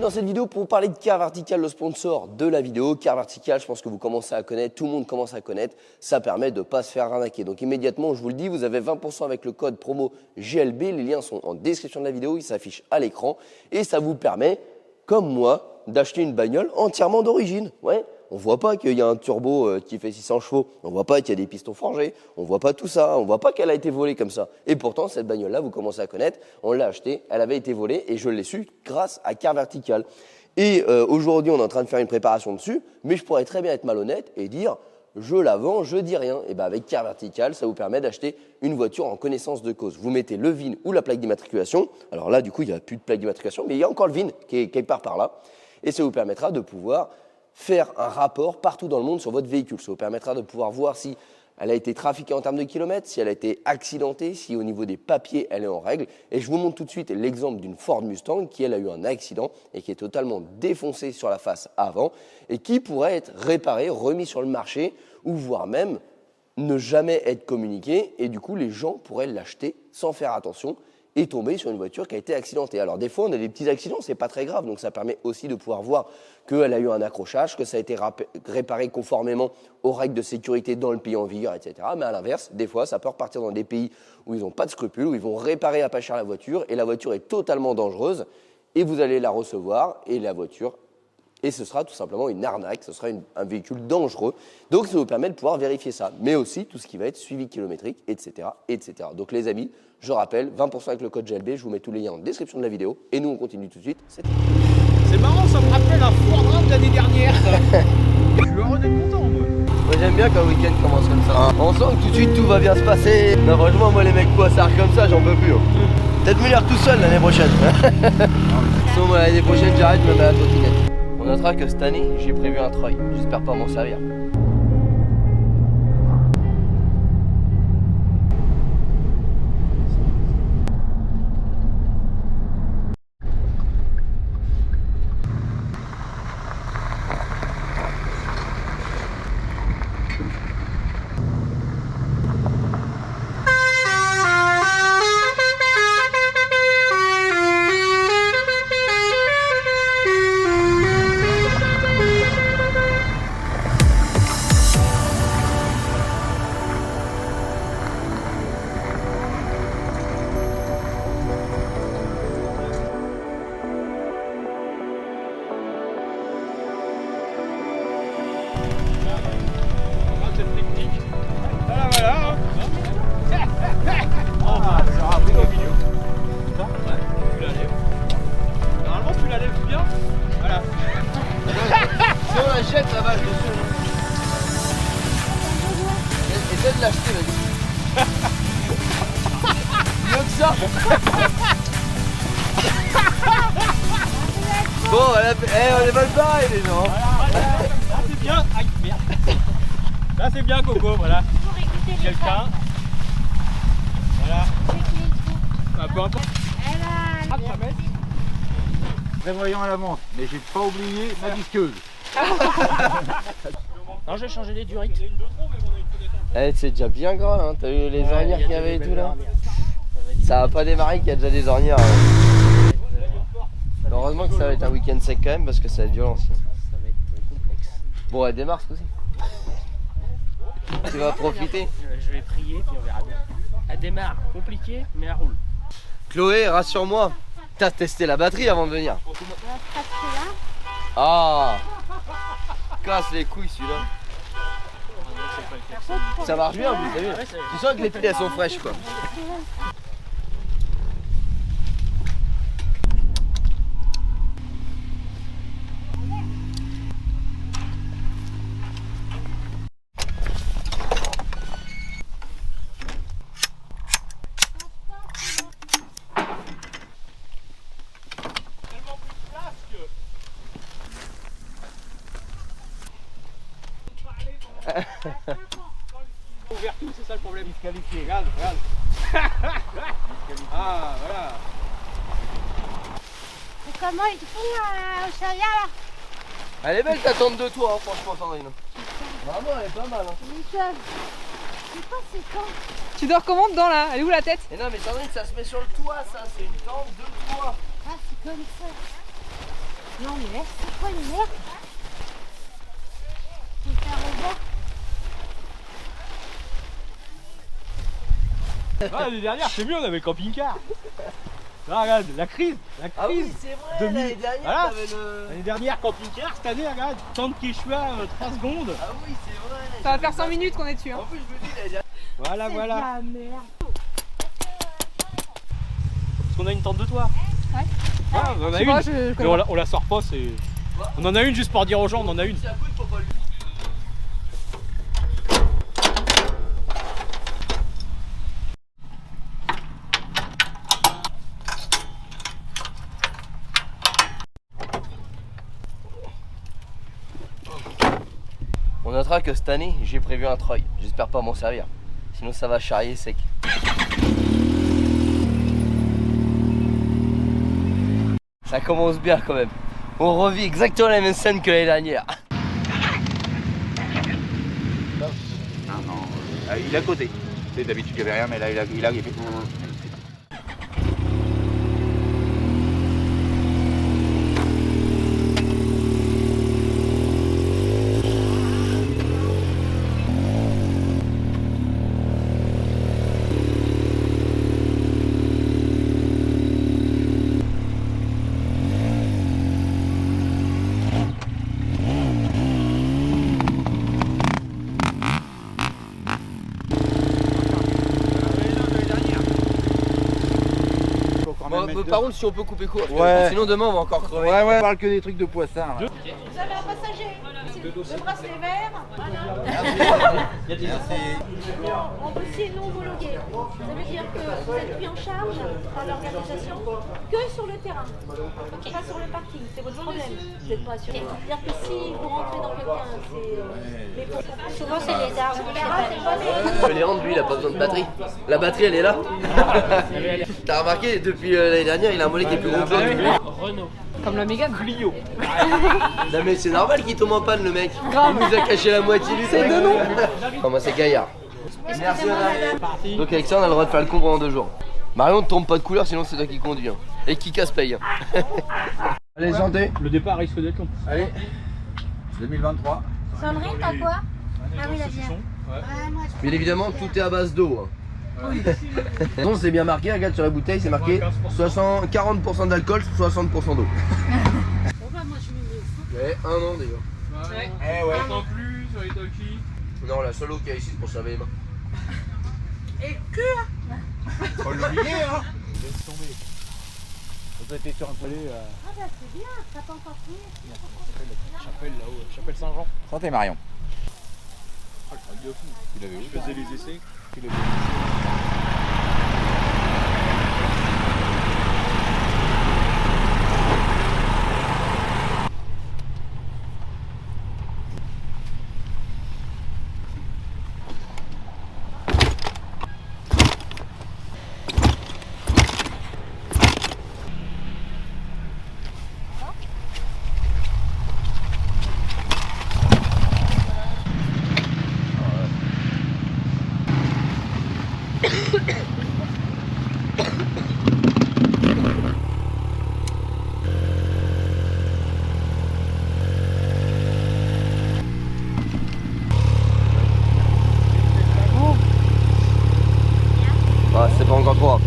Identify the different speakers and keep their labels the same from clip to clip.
Speaker 1: dans cette vidéo pour vous parler de Car Vertical, le sponsor de la vidéo. Car Vertical, je pense que vous commencez à connaître, tout le monde commence à connaître. Ça permet de ne pas se faire arnaquer. Donc immédiatement, je vous le dis, vous avez 20% avec le code promo GLB. Les liens sont en description de la vidéo, ils s'affichent à l'écran. Et ça vous permet, comme moi, d'acheter une bagnole entièrement d'origine. Ouais. On ne voit pas qu'il y a un turbo qui fait 600 chevaux, on ne voit pas qu'il y a des pistons forgés, on ne voit pas tout ça, on ne voit pas qu'elle a été volée comme ça. Et pourtant, cette bagnole-là, vous commencez à connaître, on l'a achetée, elle avait été volée et je l'ai su grâce à Car Vertical. Et aujourd'hui, on est en train de faire une préparation dessus, mais je pourrais très bien être malhonnête et dire je la vends, je dis rien. Et bien avec Car Vertical, ça vous permet d'acheter une voiture en connaissance de cause. Vous mettez le VIN ou la plaque d'immatriculation. Alors là, du coup, il n'y a plus de plaque d'immatriculation, mais il y a encore le VIN qui est quelque part par là. Et ça vous permettra de pouvoir faire un rapport partout dans le monde sur votre véhicule. Ça vous permettra de pouvoir voir si elle a été trafiquée en termes de kilomètres, si elle a été accidentée, si au niveau des papiers, elle est en règle. Et je vous montre tout de suite l'exemple d'une Ford Mustang qui, elle, a eu un accident et qui est totalement défoncée sur la face avant et qui pourrait être réparée, remis sur le marché ou voire même ne jamais être communiquée. Et du coup, les gens pourraient l'acheter sans faire attention et tomber sur une voiture qui a été accidentée. Alors des fois, on a des petits accidents, c'est pas très grave, donc ça permet aussi de pouvoir voir qu'elle a eu un accrochage, que ça a été réparé conformément aux règles de sécurité dans le pays en vigueur, etc. Mais à l'inverse, des fois, ça peut repartir dans des pays où ils n'ont pas de scrupules, où ils vont réparer à pas cher la voiture, et la voiture est totalement dangereuse, et vous allez la recevoir, et la voiture, et ce sera tout simplement une arnaque, ce sera un véhicule dangereux. Donc ça vous permet de pouvoir vérifier ça, mais aussi tout ce qui va être suivi kilométrique, etc. etc. Donc les amis, je rappelle, 20% avec le code GLB, je vous mets tous les liens en description de la vidéo, et nous on continue tout de suite.
Speaker 2: C'est marrant, ça me rappelle un Ford Rav de l'année dernière. Je suis heureux d'être content, moi.
Speaker 1: Moi j'aime bien quand le week-end commence comme ça. On sent que tout de suite tout va bien se passer. Non franchement, moi les mecs poissards comme ça, j'en peux plus. Peut-être me lire tout seul l'année prochaine. Sinon moi l'année prochaine j'arrête de me mettre à la trottinette. On notera que cette année, j'ai prévu un treuil. J'espère pas m'en servir. Jette la vache dessus. Essaye de l'acheter, vas-y. Mieux que ça. Bon, on est mal barrés les gens.
Speaker 2: Là c'est bien. Aïe, merde. Là c'est bien Coco, voilà. Quelqu'un. Voilà. Peu importe.
Speaker 3: Prévoyant à l'avance, mais j'ai pas oublié ma disqueuse.
Speaker 2: Non, j'ai changé les durites.
Speaker 1: C'est déjà bien gras là, hein. T'as vu les ornières qu'il y avait et tout là. Ça va pas démarrer qu'il y a déjà des ornières. Heureusement que ça va être un week-end sec quand même parce que ça va être violent sinon.
Speaker 2: Ça va être complexe.
Speaker 1: Bon, elle démarre ce coup-ci. Tu vas profiter.
Speaker 2: Je vais prier puis on verra bien. Elle démarre compliquée mais elle roule.
Speaker 1: Chloé, rassure-moi, t'as testé la batterie avant de venir. Ah, casse les couilles celui-là. Ça marche bien, vous savez. Tu sens que les piles elles sont fraîches quoi.
Speaker 2: Ouvert tout, c'est ça le problème. Disqualifié, regarde, regarde. Ah, voilà.
Speaker 4: Et comment ils font au Charia là?
Speaker 1: Elle est belle ta tente de toi, hein, franchement Sandrine. Vraiment elle est pas mal. Hein.
Speaker 4: Nickel. C'est quoi ces temps?
Speaker 5: Tu dors comment dedans là? Elle est où la tête?
Speaker 1: Et non mais Sandrine ça se met sur le toit ça, c'est une tente de toit.
Speaker 4: Ah c'est comme ça. Non mais c'est quoi une merde? Faut faire au bas.
Speaker 2: Ah, l'année dernière, c'est mieux, on avait le camping-car. Là, regarde, la crise.
Speaker 1: Ah oui, c'est vrai,
Speaker 2: 2000.
Speaker 1: l'année dernière,
Speaker 2: Voilà.
Speaker 1: t'avais le...
Speaker 2: L'année dernière, camping-car, cette année, regarde, temps de Quechua, 3 secondes.
Speaker 1: Ah oui, c'est vrai.
Speaker 5: Ça va faire 5 minutes qu'on est dessus. Hein.
Speaker 1: En plus, je me dis, l'année dernière...
Speaker 2: Voilà,
Speaker 4: C'est
Speaker 2: voilà.
Speaker 4: de la merde.
Speaker 2: Parce qu'on a une tente de toit.
Speaker 5: Ouais.
Speaker 2: Ah, on en a
Speaker 5: Tu
Speaker 2: une.
Speaker 5: vois, je
Speaker 2: Mais
Speaker 5: connais
Speaker 2: on la sort pas, c'est. On en a une juste pour dire aux gens, on en a une.
Speaker 1: C'est un coup, faut pas le... On notera que cette année, j'ai prévu un treuil. J'espère pas m'en servir. Sinon, ça va charrier sec. Ça commence bien quand même. On revit exactement la même scène que l'année dernière.
Speaker 3: Ah, il est à côté. Tu sais, d'habitude, il n'y avait rien, mais là, il arrive.
Speaker 1: Par contre, si on peut couper court, parce que
Speaker 3: Ouais.
Speaker 1: sinon demain on va encore crever.
Speaker 3: Ouais, on parle que des trucs de poisson. Là.
Speaker 4: Vous avez un passager. Le bracelet vert. On peut c'est non homologué. Ça veut dire que vous êtes pris en charge par l'organisation que sur le terrain, pas sur le parking. C'est votre problème. Vous n'êtes pas assuré. C'est-à-dire que si vous rentrez dans quelqu'un, c'est. Mais souvent c'est les arbres.
Speaker 1: Léandre, lui, il a pas besoin de batterie. La batterie, elle est là. T'as remarqué, depuis l'année dernière, il a un mollet qui est plus gros que l'autre.
Speaker 5: Comme la Mégane.
Speaker 2: Clio.
Speaker 1: Non mais c'est normal qu'il tombe en panne, le mec. Il nous a caché la moitié du
Speaker 5: C'est de nous.
Speaker 1: Non, moi c'est Gaillard. Merci madame. Donc avec ça, on a le droit de faire le con pendant 2 jours. Marion, ne tombe pas de couleur, sinon c'est toi qui conduis. Hein. Et qui casse paye. Hein. Allez, santé.
Speaker 2: Le départ risque d'être long.
Speaker 3: Allez, 2023.
Speaker 4: Sonnerie, t'as quoi? Ah oui, la bière.
Speaker 1: Bien évidemment, tout est à base d'eau. Hein. Non, c'est bien marqué, regarde sur la bouteille, c'est marqué 40% d'alcool, 60% d'eau. Ouais, 1 an déjà.
Speaker 5: Ouais.
Speaker 3: Eh ouais.
Speaker 2: Non plus sur les talkies.
Speaker 1: Non, la seule eau qu'il y a ici, c'est pour se laver les mains.
Speaker 3: Faut l'oublier, hein.
Speaker 2: Laisse tomber. Ça a été sur un palais
Speaker 4: Ah bah c'est bien, t'as pas encore fini.
Speaker 2: Chapelle là-haut, Chapelle Saint-Jean.
Speaker 3: Santé, Marion.
Speaker 2: Ah, le truc de fou.
Speaker 3: Tu l'avais
Speaker 2: Je faisais les essais.
Speaker 1: Ah, c'est pas encore trop.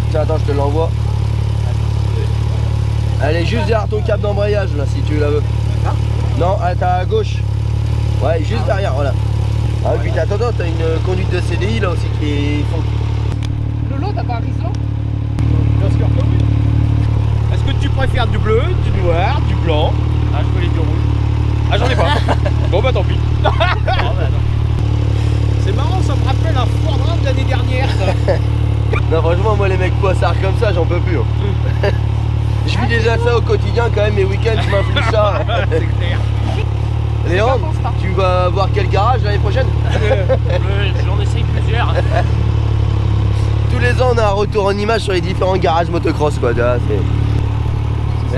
Speaker 1: Tiens, attends, je te l'envoie. Elle est juste derrière ton câble d'embrayage là, si tu la veux. Non, elle est à gauche. Ouais, juste derrière, voilà. Ah, et puis attends, t'as une conduite de CDI là aussi qui est fond.
Speaker 5: Lolo, t'as pas appris ce lot?
Speaker 2: Bien sûr que oui. Est-ce que tu préfères du bleu, du noir, du blanc? Ah, je peux les du rouge. Ah, j'en ai pas. Bon, bah tant pis. C'est marrant, ça me rappelle un Ford Ram de l'année dernière. Ça.
Speaker 1: Non, franchement, moi les mecs poissards comme ça, j'en peux plus. Hein. Je vis déjà ça au quotidien quand même, mes week-ends, je m'inflige ça.
Speaker 2: C'est clair.
Speaker 1: Léandre, tu vas voir quel garage l'année prochaine?
Speaker 2: J'en essaye plusieurs.
Speaker 1: Tous les ans, on a un retour en image sur les différents garages motocross, quoi. Tu vois,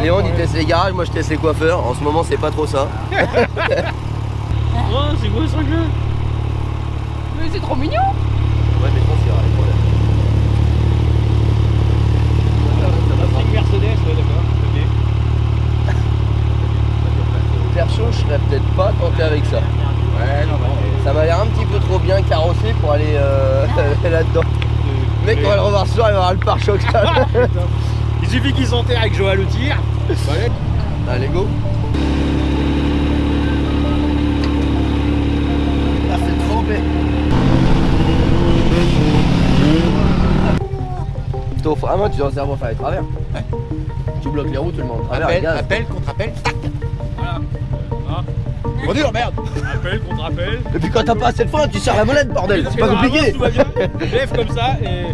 Speaker 1: Léandre, il teste les garages, moi je teste les coiffeurs. En ce moment, c'est pas trop ça.
Speaker 2: Oh, c'est quoi ce truc-là?
Speaker 5: Mais c'est trop mignon.
Speaker 1: Ouais, mais je pense qu'il y aura des problèmes.
Speaker 2: C'est une Mercedes, ouais, d'accord. Ok.
Speaker 1: là-dedans. Le mec, on va le revoir ce soir, il va avoir le pare-choc.
Speaker 2: Il suffit qu'ils s'enterrent avec Joël au tir. Voilà.
Speaker 1: Allez, go. Ah, c'est trempé. Toi, vraiment, tu dois savoir faire les travers. Ouais. Tu bloques les routes, tout le monde.
Speaker 3: Appel, contre-appel, tac.
Speaker 2: Voilà. Hein.
Speaker 3: On dit merde.
Speaker 2: Appel contre appel.
Speaker 1: Et puis quand t'as pas assez de frein, tu serres la molette, bordel. C'est pas compliqué.
Speaker 2: Tout va bien. Lève comme ça et.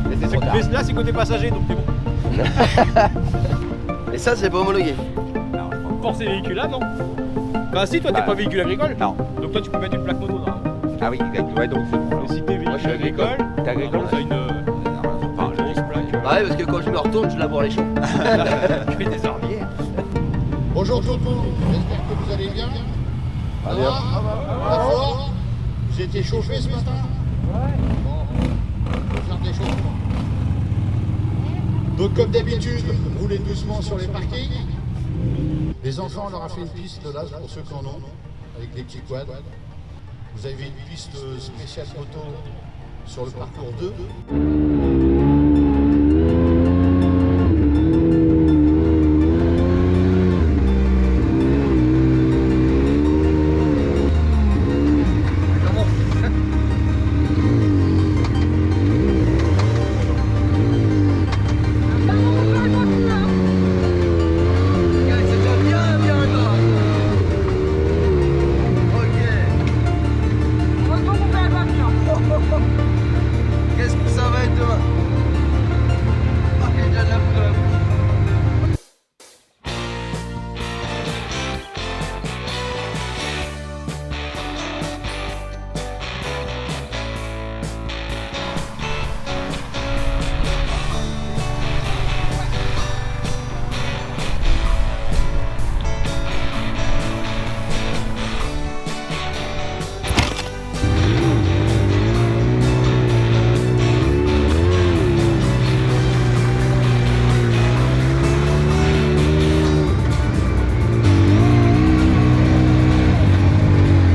Speaker 1: Mais
Speaker 2: Mais là, c'est côté passager, donc t'es bon.
Speaker 1: Et ça, c'est pas homologué.
Speaker 2: Pour ces véhicules-là, non. Bah, si, toi, t'es pas véhicule agricole.
Speaker 3: Non.
Speaker 2: Donc, toi, tu peux mettre une plaque moto. Non.
Speaker 3: Ah oui, ouais, donc c'est bon.
Speaker 2: Et si t'es
Speaker 1: Moi, je suis
Speaker 2: véhicule agricole,
Speaker 3: T'es agricole,
Speaker 2: t'as une grosse plaque.
Speaker 1: Ouais, parce que quand je me retourne, je laboure les champs.
Speaker 2: Tu fais des orbières.
Speaker 6: Bonjour tout le monde, j'espère que vous allez bien. Ça va Pas fort Vous étiez chauffé ce matin Ouais. Bon, on va faire des chauffements. Donc comme d'habitude, roulez doucement sur les parkings. Les enfants, on leur a fait une piste là, pour ceux qui en ont, avec des petits quads. Vous avez une piste spéciale moto sur le parcours 2.
Speaker 1: Qu'est-ce que ça va être demain? Ah, il y a déjà de la poudre à la bouche.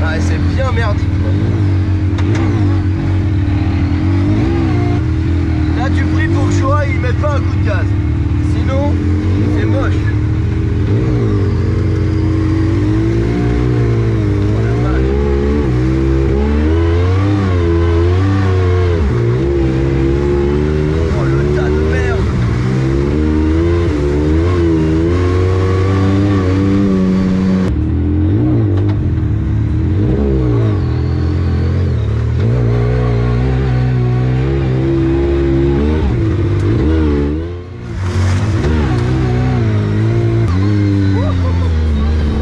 Speaker 1: Ah, c'est bien merdique. Là, tu pries pour que Shoah il mette pas un coup de gaz. Sinon, c'est moche. Oh la vache. Oh le tas de merde.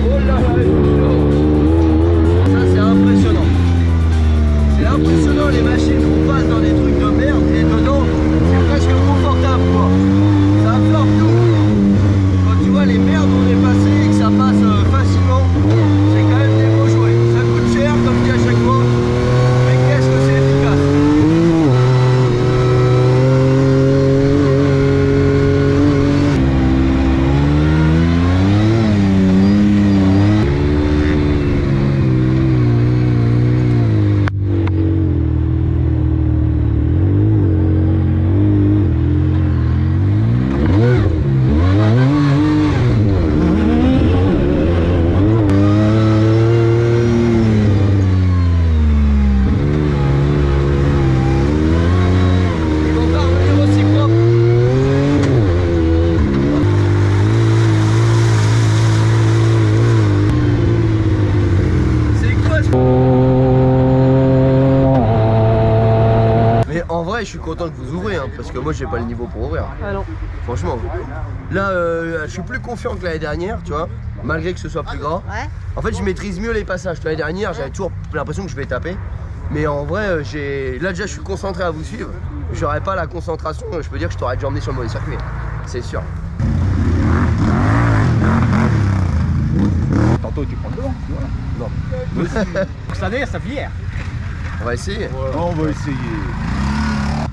Speaker 1: Oh là là, ça c'est impressionnant. C'est impressionnant les machines qu'on passe dans des trucs de merde et dedans c'est presque confortable quoi. Ça absorbe tout. Quand tu vois les merdes où on est passé et que ça passe facilement, c'est quand même des beaux jouets. Ça coûte cher comme dit à chaque fois, mais qu'est-ce que c'est efficace. Ils vont pas revenir aussi propres. C'est quoi ce... Mais en vrai, je suis content que vous ouvrez, hein, parce que moi j'ai pas le niveau pour ouvrir.
Speaker 5: Ah non.
Speaker 1: Franchement. Là, je suis plus confiant que l'année dernière, tu vois, malgré que ce soit plus gras.
Speaker 4: Ouais.
Speaker 1: En fait, je maîtrise mieux les passages. L'année dernière, j'avais toujours l'impression que je vais taper. Mais en vrai, là déjà, je suis concentré à vous suivre. J'aurais pas la concentration, je peux dire que je t'aurais déjà emmené sur le mauvais circuit. C'est sûr.
Speaker 3: Tantôt tu prends le devant, tu vois.
Speaker 1: Non.
Speaker 2: Pour cette année, ça fière.
Speaker 1: On va essayer.
Speaker 3: On va essayer.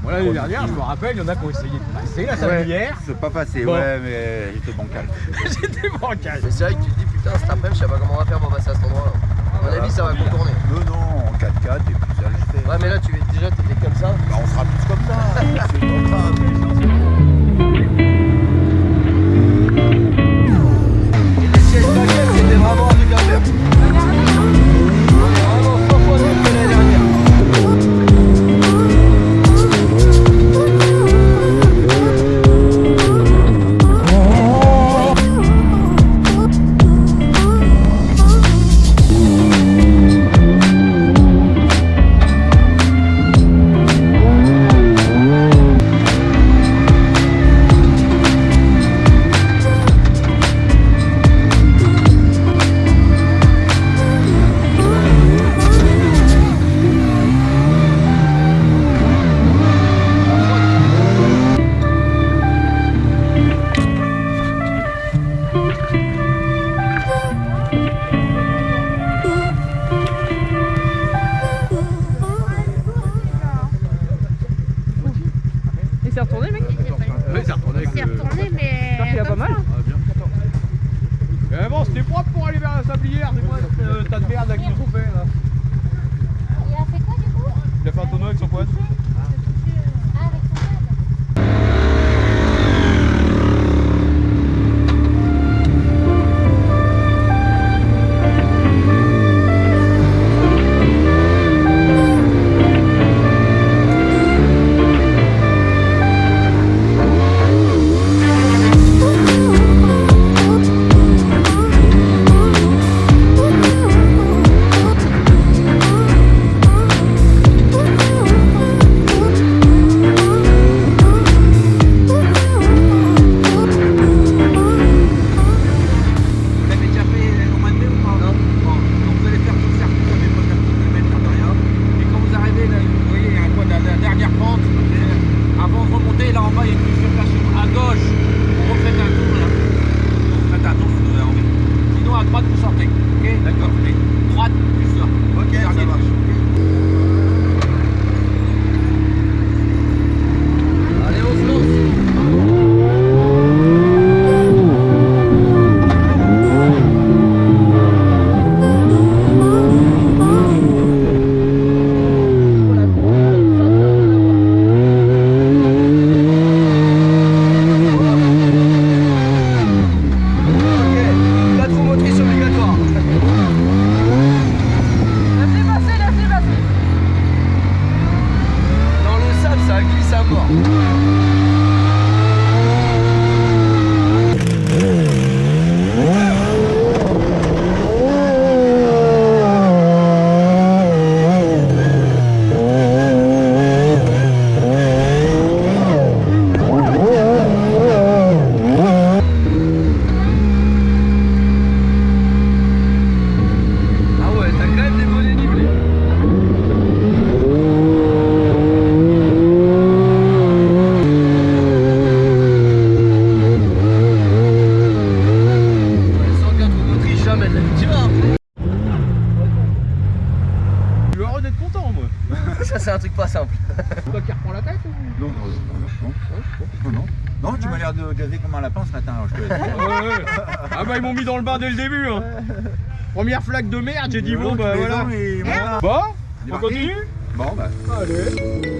Speaker 2: Voilà, l'année dernière, je me rappelle, il y en a qui ont essayé de passer la sablière.
Speaker 3: C'est pas passé,
Speaker 2: Bon.
Speaker 3: ouais, mais j'étais bancal.
Speaker 2: J'étais bancal.
Speaker 1: Mais c'est vrai que tu te dis, putain, cet après-midi, je sais pas comment on va faire pour passer à cet endroit-là. À mon avis, ça va contourner.
Speaker 3: Non, en 4x4 et puis ça le fait.
Speaker 1: Ouais, mais là, déjà, t'étais comme ça.
Speaker 3: Bah, on sera tous comme ça. C'est comme ça.
Speaker 1: Et les sièges baguettes, c'était vraiment un truc à faire. On est vraiment 100 fois mieux que l'année dernière.
Speaker 5: Et c'est retourné, mec?
Speaker 2: Oui, c'est retourné.
Speaker 7: C'est retourné, mais.
Speaker 5: Il a pas mal.
Speaker 2: Mais bon, c'était propre pour aller vers la sablière. C'est quoi ce tas de merde là qu'ils nous ont fait là?
Speaker 7: Il a fait quoi du coup?
Speaker 2: Il a fait un tonneau avec son quad.
Speaker 7: Ah, avec son pad.
Speaker 1: c'est un truc pas simple.
Speaker 2: Toi qui reprends la tête ou...
Speaker 3: Non, tu m'as l'air de gazer comme un lapin ce matin. Je te laisse.
Speaker 2: Ouais. Ah bah ils m'ont mis dans le bain dès le début. Hein. Première flaque de merde, j'ai dit bon bah voilà. Bon, on continue.
Speaker 3: Bon bah.
Speaker 2: Allez.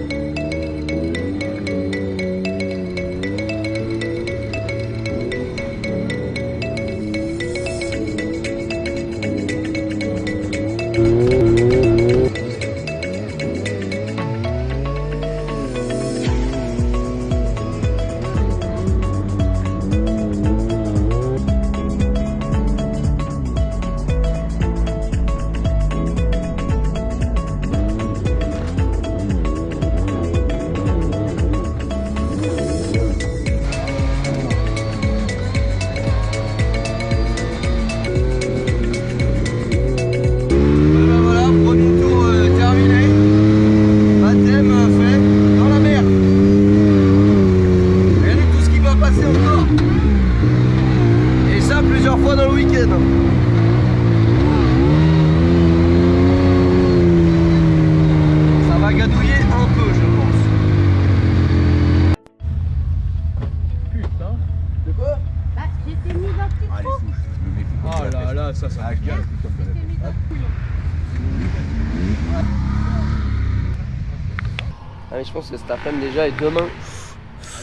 Speaker 1: Ah mais je pense que cet après-midi déjà et demain,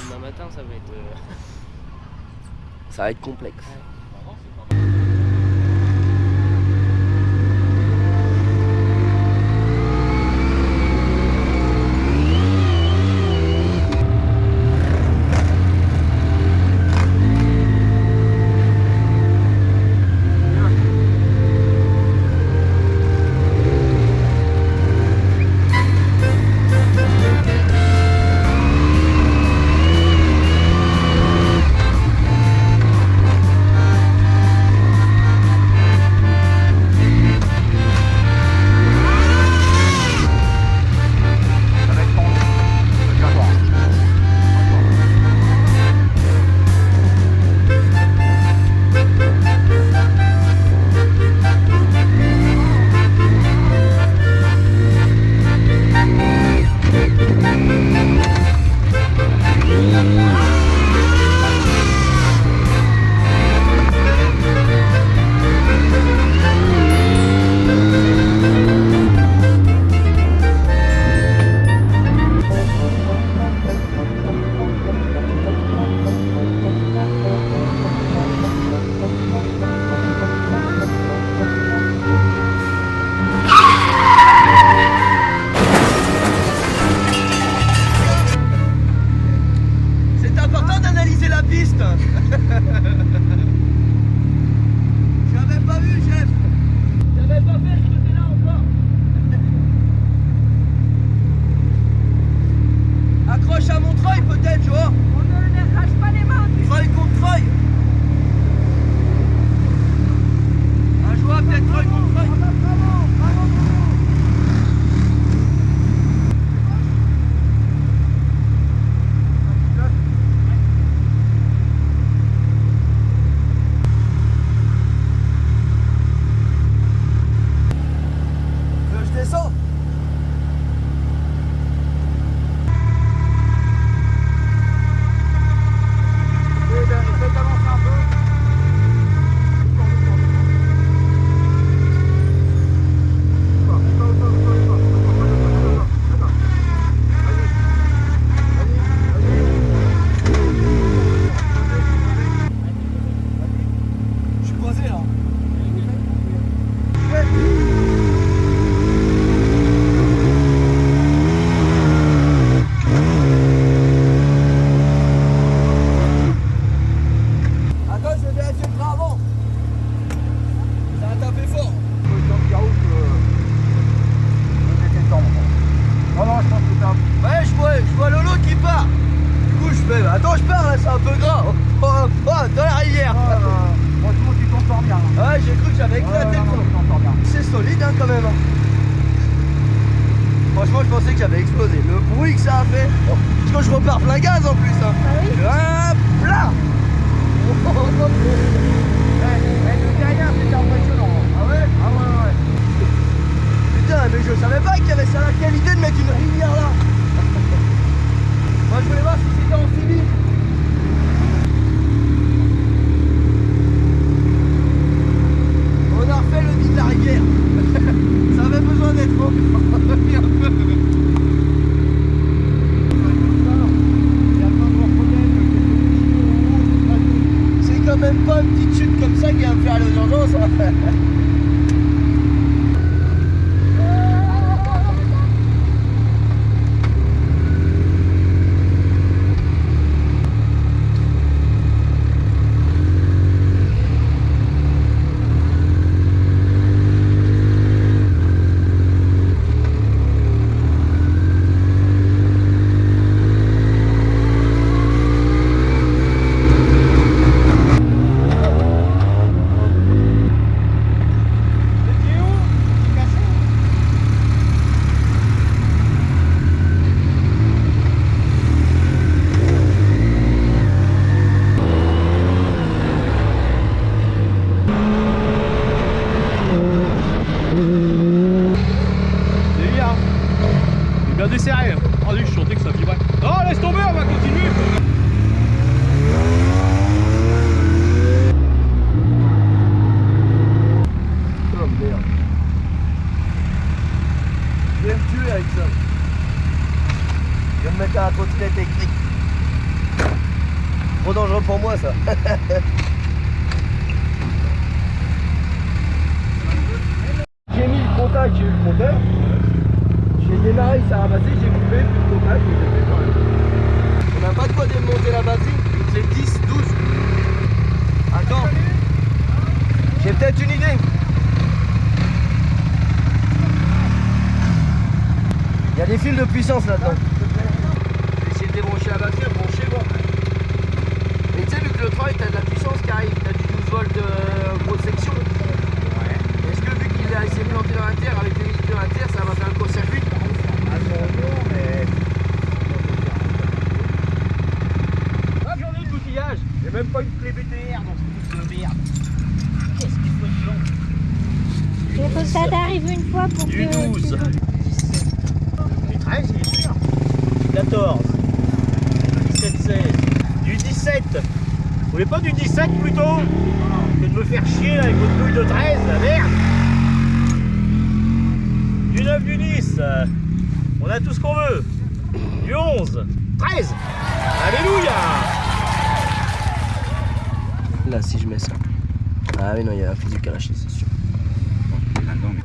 Speaker 8: Demain matin, ça va être.
Speaker 1: ça va être complexe.
Speaker 9: Attends, je pars là, c'est un peu gras. Dans la rivière.
Speaker 3: Franchement, tu t'en sors bien.
Speaker 9: Ouais, j'ai cru que j'avais éclaté le fond. C'est solide quand même. Franchement, je pensais que j'avais explosé. Le bruit que ça a fait. Parce que je repars plein gaz en plus. Hop là.
Speaker 3: Le derrière, c'était impressionnant.
Speaker 9: Ah ouais?
Speaker 3: Ah ouais.
Speaker 9: Putain, mais je savais pas qu'il y avait ça la qualité de mettre une rivière là. Moi, je voulais voir si c'était en civil. On a refait le dit de la rivière. Ça avait besoin d'être remis un peu. C'est quand même pas une petite chute comme ça qui va me faire les urgences.
Speaker 1: Je vais me mettre à la trottinette électrique. Trop dangereux pour moi ça. J'ai mis le contact, j'ai eu le compteur. J'ai démarré, ça a ramassé, j'ai coupé, puis le contact, et j'ai fait quand même. On n'a pas de quoi démonter la batterie. C'est 10, 12. Attends. J'ai peut-être une idée. Il y a des fils de puissance là-dedans. Je vais essayer de débrancher la batterie, à brancher, voir. Mais tu sais, vu que le Troy, t'as de la puissance qui arrive, t'as du 12 volts grosse section. Ouais. Est-ce que vu qu'il s'est planté dans la terre, avec les litres dans la terre, ça va faire un court-circuit?
Speaker 3: Ah non, mais...
Speaker 2: Ah, j'en ai de l'outillage. J'ai même pas une clé BTR dans ce truc de merde. Qu'est-ce qu'il faut être long?
Speaker 7: Il faut que ça t'arrive une fois pour
Speaker 2: Du
Speaker 7: que...
Speaker 2: 12. Du 13, il est sûr. Du 14. Du 17, 16. Du 17. Vous voulez pas du 17 plutôt? Que de me faire chier là, avec votre douille de 13, la merde. Du 9, du 10. On a tout ce qu'on veut. Du 11. 13. Alléluia.
Speaker 1: Là, si je mets ça. Ah mais non, il y a un fusil caraché, c'est sûr.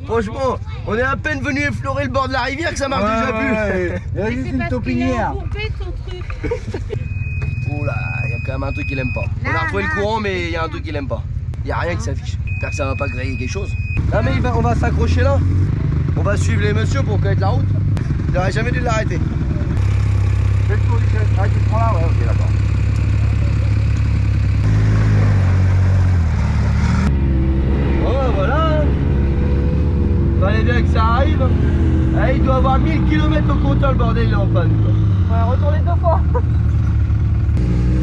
Speaker 1: Franchement, on est à peine venu effleurer le bord de la rivière que ça marche déjà plus.
Speaker 3: Il y a juste une taupinière.
Speaker 1: Oula, il y a quand même un truc qu'il aime pas. On a retrouvé le courant, mais il y a un truc qu'il aime pas. Il y a rien qui s'affiche. J'espère que ça va pas griller quelque chose. Ah mais on va s'accrocher là. On va suivre les messieurs pour connaître la route. J'aurais jamais dû l'arrêter.
Speaker 3: Fais le tour du chef. Ah, tu te prends là? Ouais, ok, d'accord.
Speaker 1: Oh voilà. Fallait bien que ça arrive. Ah, il doit avoir 1000 km au compteur, le bordel, il est en panne.
Speaker 5: On va retourner 2 fois.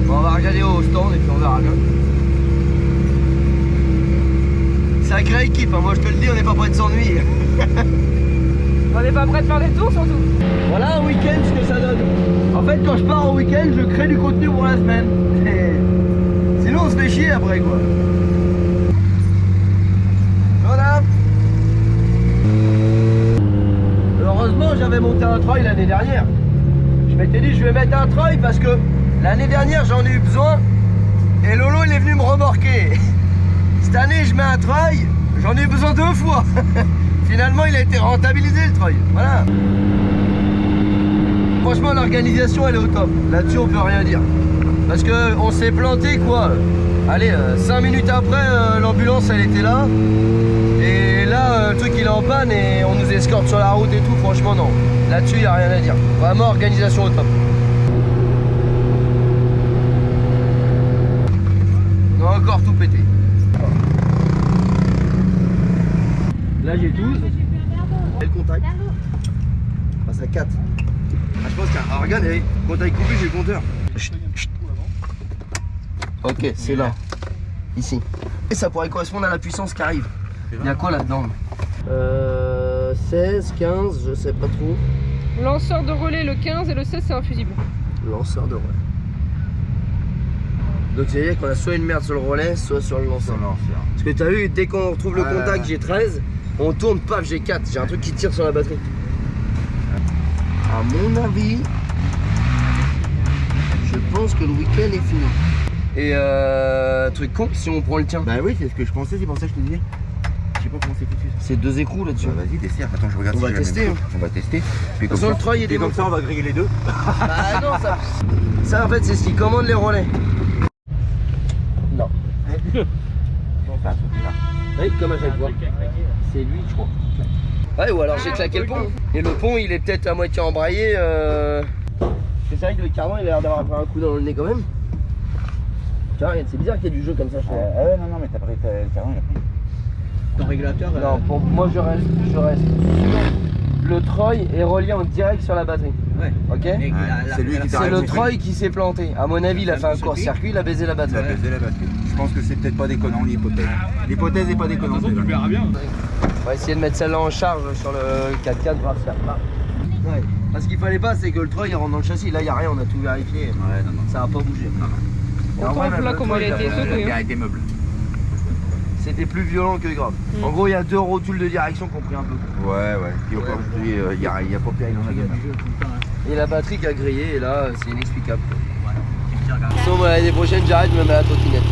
Speaker 1: Bon, on va regarder au stand et puis on verra bien. Sacrée équipe, hein. Moi je te le dis, on n'est pas prêt de s'ennuyer.
Speaker 5: On n'est pas prêt de faire des tours surtout.
Speaker 1: Voilà un week-end ce que ça donne. En fait, quand je pars en week-end, je crée du contenu pour la semaine. Et... sinon on se fait chier après quoi. Voilà. Heureusement j'avais monté un trail l'année dernière. Je m'étais dit je vais mettre un trail parce que l'année dernière j'en ai eu besoin et Lolo il est venu me remorquer. Cette année je mets un trail, j'en ai eu besoin 2 fois. Finalement il a été rentabilisé le trail. Voilà. Franchement l'organisation elle est au top. Là-dessus on peut rien dire. Parce que on s'est planté quoi. Allez, 5 minutes après l'ambulance elle était là. Et là le truc il est en panne et on nous escorte sur la route et tout. Franchement non. Là-dessus il n'y a rien à dire. Vraiment organisation au top. On a encore tout pété. Là j'ai 12. Et le contact. On passe à 4. Ah, je pense qu'à regarde, contact coupé, j'ai le compteur. Chut, chut. Ok, c'est là. Ici. Et ça pourrait correspondre à la puissance qui arrive. Il y a quoi là-dedans 16, 15, je sais pas trop.
Speaker 5: Lanceur de relais le 15 et le 16 c'est un fusible.
Speaker 1: Lanceur de relais. Donc ça veut dire qu'on a soit une merde sur le relais, soit sur le lanceur. Parce que t'as vu, dès qu'on retrouve le contact, j'ai 13. On tourne, paf, j'ai 4. J'ai un truc qui tire sur la batterie. À mon avis, je pense que le week-end est fini. Et truc con, si on prend le tien.
Speaker 3: Bah oui, c'est ce que je pensais, c'est pour ça que je te disais. Je sais pas comment c'est foutu ça.
Speaker 1: C'est 2 écrous là-dessus.
Speaker 3: Bah, vas-y, dessert. Attends, je regarde.
Speaker 1: On
Speaker 3: si
Speaker 1: va
Speaker 3: j'ai la
Speaker 1: tester,
Speaker 3: même
Speaker 1: hein.
Speaker 3: chose. On va tester. Puis
Speaker 1: Comme ça, le Troy, il est
Speaker 3: comme ça, on va griller les deux.
Speaker 1: Bah non, ça en fait, c'est ce qui commande les relais. Non.
Speaker 3: Enfin, là.
Speaker 1: Oui, comme à chaque fois. C'est lui, je crois. Ouais, ou alors j'ai claqué le pont. Et le pont, il est peut-être à moitié embrayé. C'est vrai que le cardan, il a l'air d'avoir pris un coup dans le nez quand même. Tiens, regarde, c'est bizarre qu'il y ait du jeu comme ça, je trouve.
Speaker 3: Non, mais t'as pris le cardan, il a pris.
Speaker 1: Ton régulateur non, pour moi je reste sûr. Le Troy est relié en direct sur la batterie. Ouais. Ok.
Speaker 3: C'est lui qui t'a
Speaker 1: C'est le
Speaker 3: raison.
Speaker 1: Troy qui s'est planté. À mon avis, il a fait un court-circuit, il a baisé la batterie.
Speaker 3: Il a baisé la batterie. Je pense que c'est peut-être pas déconnant l'hypothèse. L'hypothèse est pas déconnante.
Speaker 2: Tu verras bien.
Speaker 1: On va essayer de mettre celle-là en charge sur le 4x4, voir si ça repart. Ouais. Parce qu'il fallait pas, c'est que le Troy il rentre dans le châssis. Là, il n'y a rien, on a tout vérifié.
Speaker 3: Ouais, non.
Speaker 1: Ça n'a pas bougé. Et en vrai,
Speaker 5: Autant
Speaker 1: même
Speaker 5: là
Speaker 1: le
Speaker 5: comment
Speaker 1: Troy,
Speaker 5: il a été sauté.
Speaker 3: Il a été meuble.
Speaker 1: c'était plus violent que grave. En gros, il y a 2 rotules de direction qui ont pris un peu.
Speaker 3: Ouais. Puis aujourd'hui, il y a pas pire, il en a gagné.
Speaker 1: Et la batterie qui a grillé, et là, c'est inexplicable. Voilà. Sinon, l'année prochaine, j'arrête de me mettre à la trottinette.